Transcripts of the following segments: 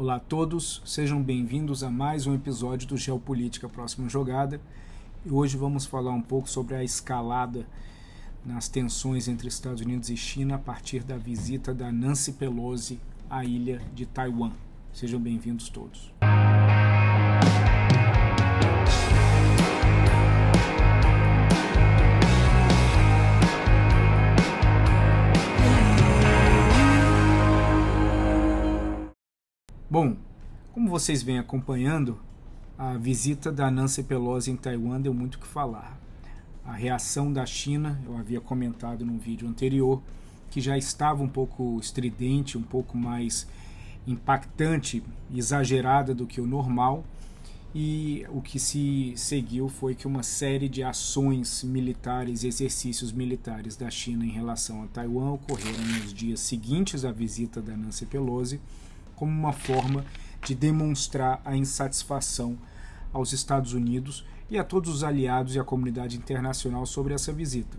Olá a todos, sejam bem-vindos a mais um episódio do Geopolítica Próxima Jogada. E hoje vamos falar um pouco sobre a escalada nas tensões entre Estados Unidos e China a partir da visita da Nancy Pelosi à ilha de Taiwan. Sejam bem-vindos todos. Bom, como vocês vêm acompanhando, a visita da Nancy Pelosi em Taiwan deu muito o que falar. A reação da China, eu havia comentado num vídeo anterior, que já estava um pouco estridente, um pouco mais impactante, exagerada do que o normal, e o que se seguiu foi que uma série de ações militares, exercícios militares da China em relação a Taiwan ocorreram nos dias seguintes à visita da Nancy Pelosi, como uma forma de demonstrar a insatisfação aos Estados Unidos e a todos os aliados e a comunidade internacional sobre essa visita.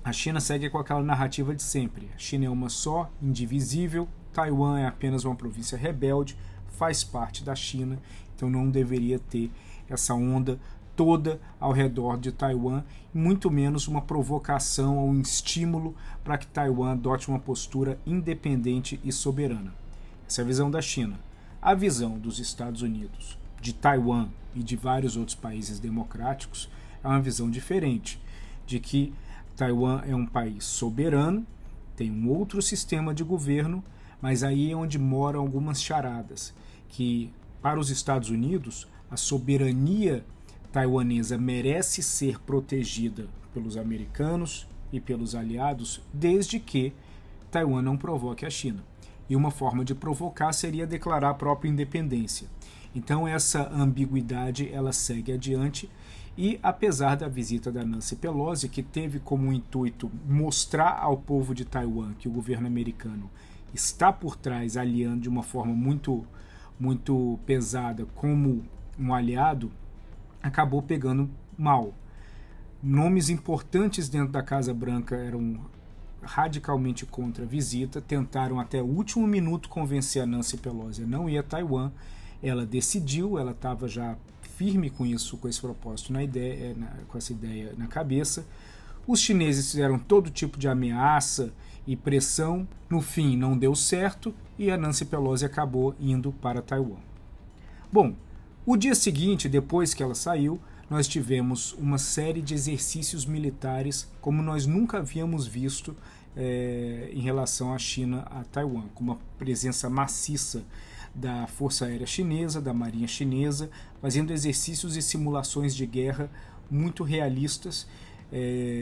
A China segue com aquela narrativa de sempre. A China é uma só, indivisível, Taiwan é apenas uma província rebelde, faz parte da China, então não deveria ter essa onda toda ao redor de Taiwan, e muito menos uma provocação ou um estímulo para que Taiwan adote uma postura independente e soberana. Essa é a visão da China. A visão dos Estados Unidos, de Taiwan e de vários outros países democráticos é uma visão diferente, de que Taiwan é um país soberano, tem um outro sistema de governo, mas aí é onde moram algumas charadas, que para os Estados Unidos a soberania taiwanesa merece ser protegida pelos americanos e pelos aliados, desde que Taiwan não provoque a China. E uma forma de provocar seria declarar a própria independência. Então essa ambiguidade ela segue adiante e apesar da visita da Nancy Pelosi, que teve como intuito mostrar ao povo de Taiwan que o governo americano está por trás, aliando de uma forma muito pesada como um aliado, acabou pegando mal. Nomes importantes dentro da Casa Branca eram radicalmente contra a visita, tentaram até o último minuto convencer a Nancy Pelosi a não ir a Taiwan. Ela decidiu, ela estava já firme com isso, com esse propósito com essa ideia na cabeça. Os chineses fizeram todo tipo de ameaça e pressão, no fim não deu certo e a Nancy Pelosi acabou indo para Taiwan. Bom, o dia seguinte, depois que ela saiu, nós tivemos uma série de exercícios militares como nós nunca havíamos visto em relação à China a Taiwan, com uma presença maciça da Força Aérea Chinesa, da Marinha Chinesa, fazendo exercícios e simulações de guerra muito realistas,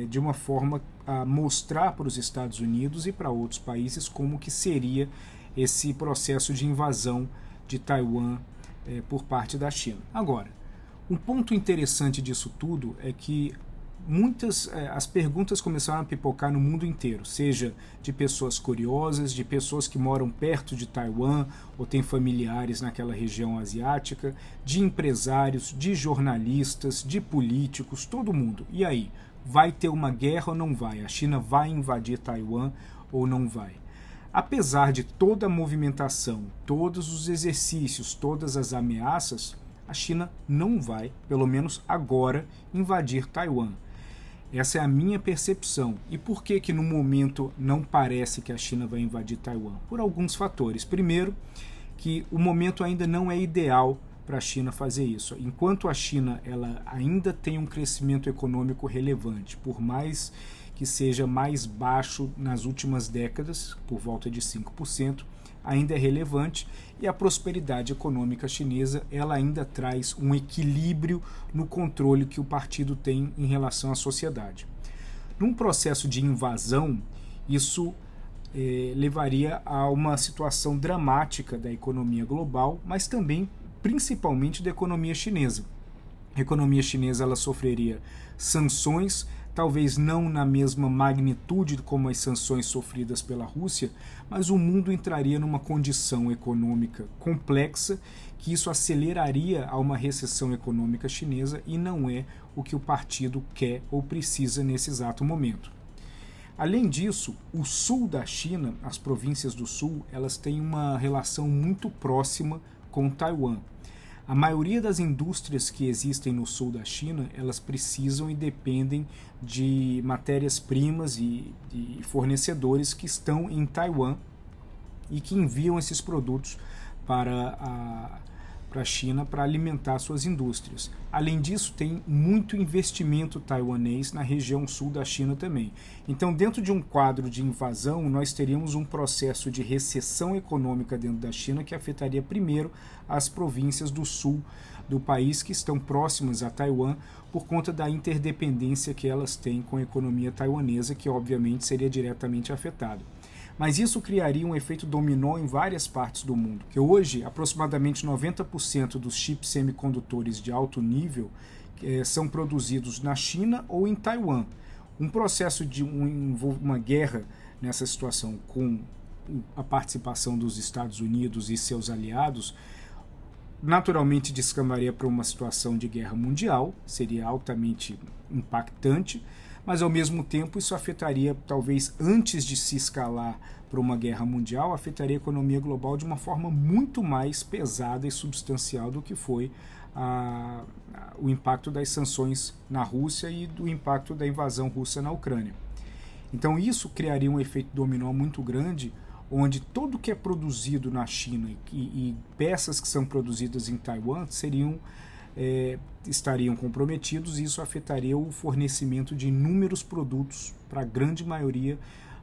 de uma forma a mostrar para os Estados Unidos e para outros países como que seria esse processo de invasão de Taiwan por parte da China. Agora, um ponto interessante disso tudo é que as perguntas começaram a pipocar no mundo inteiro, seja de pessoas curiosas, de pessoas que moram perto de Taiwan ou têm familiares naquela região asiática, de empresários, de jornalistas, de políticos, todo mundo. E aí, vai ter uma guerra ou não vai? A China vai invadir Taiwan ou não vai? Apesar de toda a movimentação, todos os exercícios, todas as ameaças, a China não vai, pelo menos agora, invadir Taiwan. Essa é a minha percepção. E por que no momento não parece que a China vai invadir Taiwan? Por alguns fatores. Primeiro, que o momento ainda não é ideal para a China fazer isso. Enquanto a China ela ainda tem um crescimento econômico relevante, por mais que seja mais baixo nas últimas décadas, por volta de 5%, ainda é relevante e a prosperidade econômica chinesa ela ainda traz um equilíbrio no controle que o partido tem em relação à sociedade. Num processo de invasão, isso levaria a uma situação dramática da economia global, mas também principalmente da economia chinesa. A economia chinesa ela sofreria sanções, talvez não na mesma magnitude como as sanções sofridas pela Rússia, mas o mundo entraria numa condição econômica complexa, que isso aceleraria a uma recessão econômica chinesa e não é o que o partido quer ou precisa nesse exato momento. Além disso, o sul da China, as províncias do sul, elas têm uma relação muito próxima com Taiwan. A maioria das indústrias que existem no sul da China, elas precisam e dependem de matérias-primas e fornecedores que estão em Taiwan e que enviam esses produtos para a China para alimentar suas indústrias. Além disso, tem muito investimento taiwanês na região sul da China também. Então, dentro de um quadro de invasão, nós teríamos um processo de recessão econômica dentro da China que afetaria primeiro as províncias do sul do país que estão próximas a Taiwan por conta da interdependência que elas têm com a economia taiwanesa, que obviamente seria diretamente afetada. Mas isso criaria um efeito dominó em várias partes do mundo, que hoje aproximadamente 90% dos chips semicondutores de alto nível são produzidos na China ou em Taiwan. Um processo de uma guerra nessa situação com a participação dos Estados Unidos e seus aliados naturalmente descambaria para uma situação de guerra mundial, seria altamente impactante, mas ao mesmo tempo isso afetaria, talvez antes de se escalar para uma guerra mundial, afetaria a economia global de uma forma muito mais pesada e substancial do que foi o impacto das sanções na Rússia e do impacto da invasão russa na Ucrânia. Então isso criaria um efeito dominó muito grande, onde tudo que é produzido na China e peças que são produzidas em Taiwan estariam comprometidos, e isso afetaria o fornecimento de inúmeros produtos para a grande maioria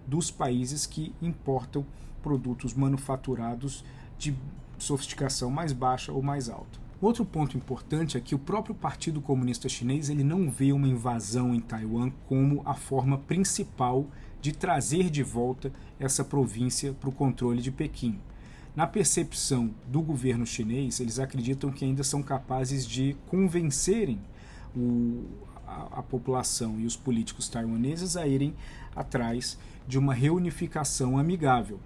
dos países que importam produtos manufaturados de sofisticação mais baixa ou mais alta. Outro ponto importante é que o próprio Partido Comunista Chinês ele não vê uma invasão em Taiwan como a forma principal de trazer de volta essa província para o controle de Pequim. Na percepção do governo chinês, eles acreditam que ainda são capazes de convencerem a população e os políticos taiwaneses a irem atrás de uma reunificação amigável.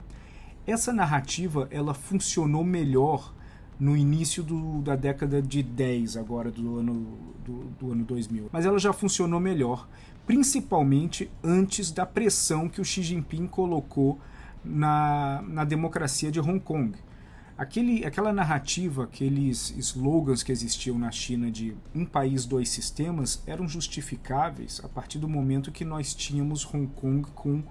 Essa narrativa ela funcionou melhor no início da década de 10, agora do ano 2000. Mas ela já funcionou melhor, principalmente antes da pressão que o Xi Jinping colocou na democracia de Hong Kong. Aquela narrativa, aqueles slogans que existiam na China de um país, dois sistemas, eram justificáveis a partir do momento que nós tínhamos Hong Kong com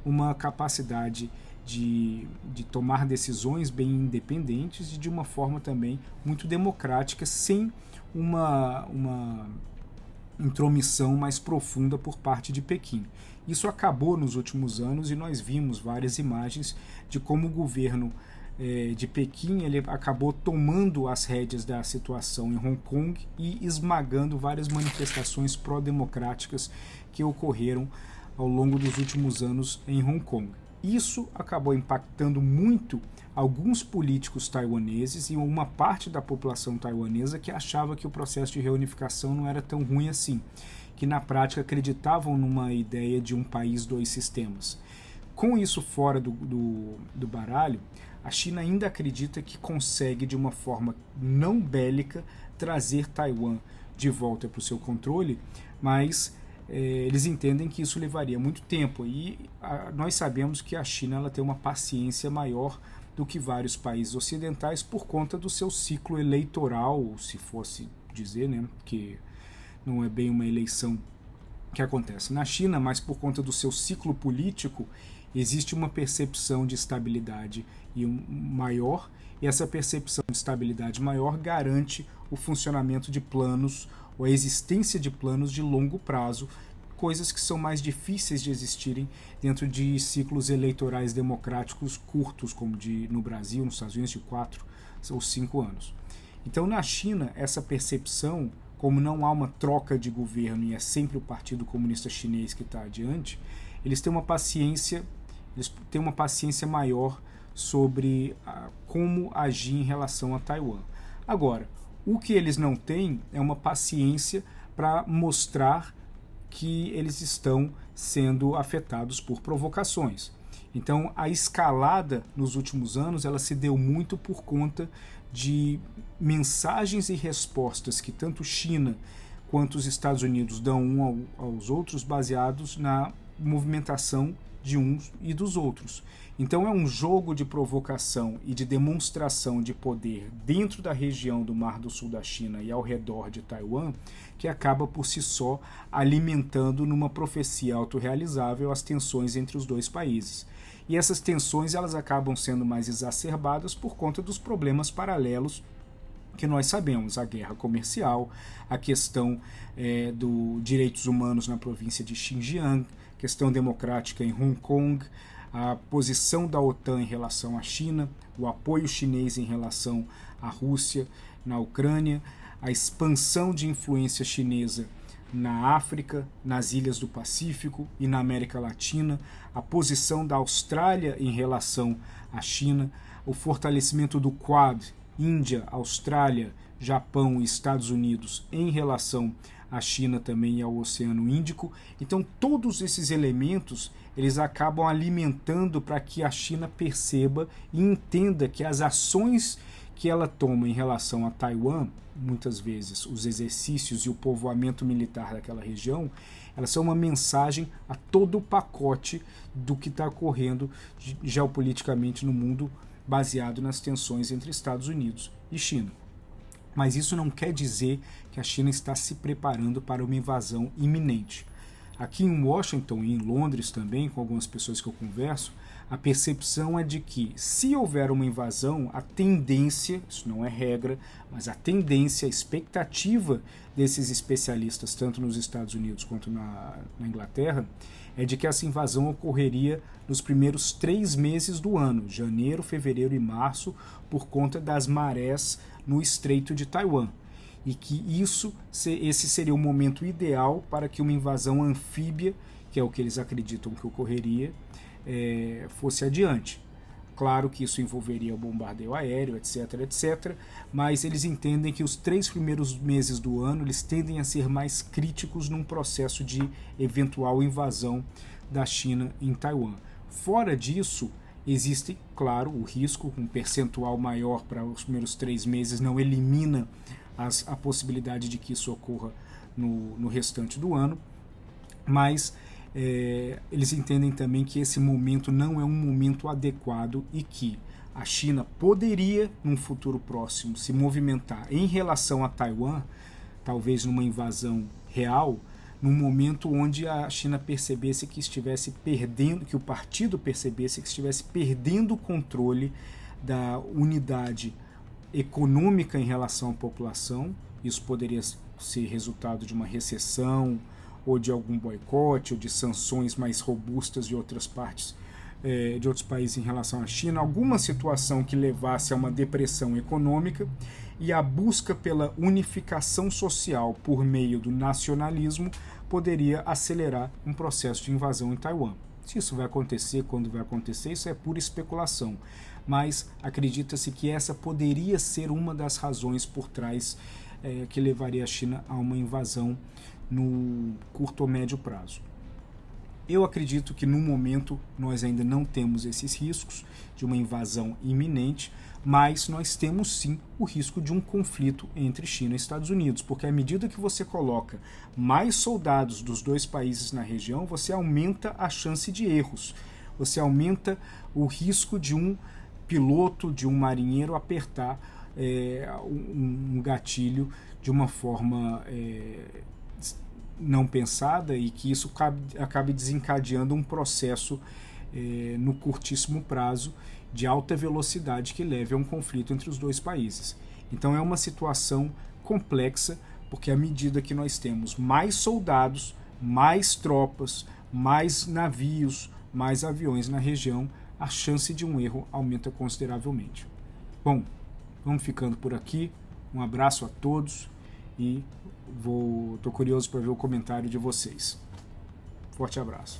uma capacidade de tomar decisões bem independentes e de uma forma também muito democrática, sem uma intromissão mais profunda por parte de Pequim. Isso acabou nos últimos anos e nós vimos várias imagens de como o governo de Pequim ele acabou tomando as rédeas da situação em Hong Kong e esmagando várias manifestações pró-democráticas que ocorreram ao longo dos últimos anos em Hong Kong. Isso acabou impactando muito alguns políticos taiwaneses e uma parte da população taiwanesa que achava que o processo de reunificação não era tão ruim assim, que na prática acreditavam numa ideia de um país, dois sistemas. Com isso fora do baralho, a China ainda acredita que consegue, de uma forma não bélica, trazer Taiwan de volta para o seu controle, mas eles entendem que isso levaria muito tempo. E nós sabemos que a China ela tem uma paciência maior do que vários países ocidentais por conta do seu ciclo eleitoral, se fosse dizer, né, que não é bem uma eleição que acontece na China, mas por conta do seu ciclo político, existe uma percepção de estabilidade maior, e essa percepção de estabilidade maior garante o funcionamento de planos, ou a existência de planos de longo prazo, coisas que são mais difíceis de existirem dentro de ciclos eleitorais democráticos curtos, como no Brasil, nos Estados Unidos, de 4 ou 5 anos. Então, na China, essa percepção, como não há uma troca de governo e é sempre o Partido Comunista Chinês que está adiante, eles têm uma paciência maior sobre como agir em relação a Taiwan. Agora, o que eles não têm é uma paciência para mostrar que eles estão sendo afetados por provocações. Então, a escalada nos últimos anos ela se deu muito por conta de mensagens e respostas que tanto China quanto os Estados Unidos dão aos outros baseados na movimentação de uns e dos outros. Então é um jogo de provocação e de demonstração de poder dentro da região do Mar do Sul da China e ao redor de Taiwan, que acaba por si só alimentando numa profecia autorrealizável as tensões entre os dois países. E essas tensões elas acabam sendo mais exacerbadas por conta dos problemas paralelos que nós sabemos, a guerra comercial, a questão dos direitos humanos na província de Xinjiang, questão democrática em Hong Kong, a posição da OTAN em relação à China, o apoio chinês em relação à Rússia na Ucrânia, a expansão de influência chinesa na África, nas ilhas do Pacífico e na América Latina, a posição da Austrália em relação à China, o fortalecimento do Quad, Índia, Austrália, Japão e Estados Unidos em relação à China também e ao Oceano Índico. Então todos esses elementos eles acabam alimentando para que a China perceba e entenda que as ações que ela toma em relação a Taiwan, muitas vezes os exercícios e o povoamento militar daquela região, elas são uma mensagem a todo o pacote do que está ocorrendo geopoliticamente no mundo, baseado nas tensões entre Estados Unidos e China. Mas isso não quer dizer que a China está se preparando para uma invasão iminente. Aqui em Washington e em Londres também, com algumas pessoas que eu converso, a percepção é de que, se houver uma invasão, a tendência, isso não é regra, mas a tendência, a expectativa desses especialistas, tanto nos Estados Unidos quanto na Inglaterra, é de que essa invasão ocorreria nos primeiros 3 meses do ano, janeiro, fevereiro e março, por conta das marés no Estreito de Taiwan. E que esse seria o momento ideal para que uma invasão anfíbia, que é o que eles acreditam que ocorreria, fosse adiante. Claro que isso envolveria bombardeio aéreo, etc, etc, mas eles entendem que os 3 primeiros meses do ano eles tendem a ser mais críticos num processo de eventual invasão da China em Taiwan. Fora disso, existe, claro, o risco, um percentual maior para os primeiros 3 meses não elimina a possibilidade de que isso ocorra no restante do ano, mas eles entendem também que esse momento não é um momento adequado e que a China poderia, num futuro próximo, se movimentar em relação a Taiwan, talvez numa invasão real, num momento onde a China percebesse que estivesse perdendo, que o partido percebesse que estivesse perdendo o controle da unidade econômica em relação à população. Isso poderia ser resultado de uma recessão, ou de algum boicote, ou de sanções mais robustas de outras partes, de outros países em relação à China, alguma situação que levasse a uma depressão econômica, e a busca pela unificação social por meio do nacionalismo poderia acelerar um processo de invasão em Taiwan. Se isso vai acontecer, quando vai acontecer, isso é pura especulação, mas acredita-se que essa poderia ser uma das razões por trás que levaria a China a uma invasão no curto ou médio prazo. Eu acredito que no momento nós ainda não temos esses riscos de uma invasão iminente, mas nós temos sim o risco de um conflito entre China e Estados Unidos, porque à medida que você coloca mais soldados dos dois países na região, você aumenta a chance de erros, você aumenta o risco de um piloto, de um marinheiro apertar um gatilho de uma forma não pensada e que isso acabe desencadeando um processo no curtíssimo prazo de alta velocidade que leve a um conflito entre os dois países. Então é uma situação complexa, porque à medida que nós temos mais soldados, mais tropas, mais navios, mais aviões na região, a chance de um erro aumenta consideravelmente. Bom, vamos ficando por aqui. Um abraço a todos e estou curioso para ver o comentário de vocês. Forte abraço.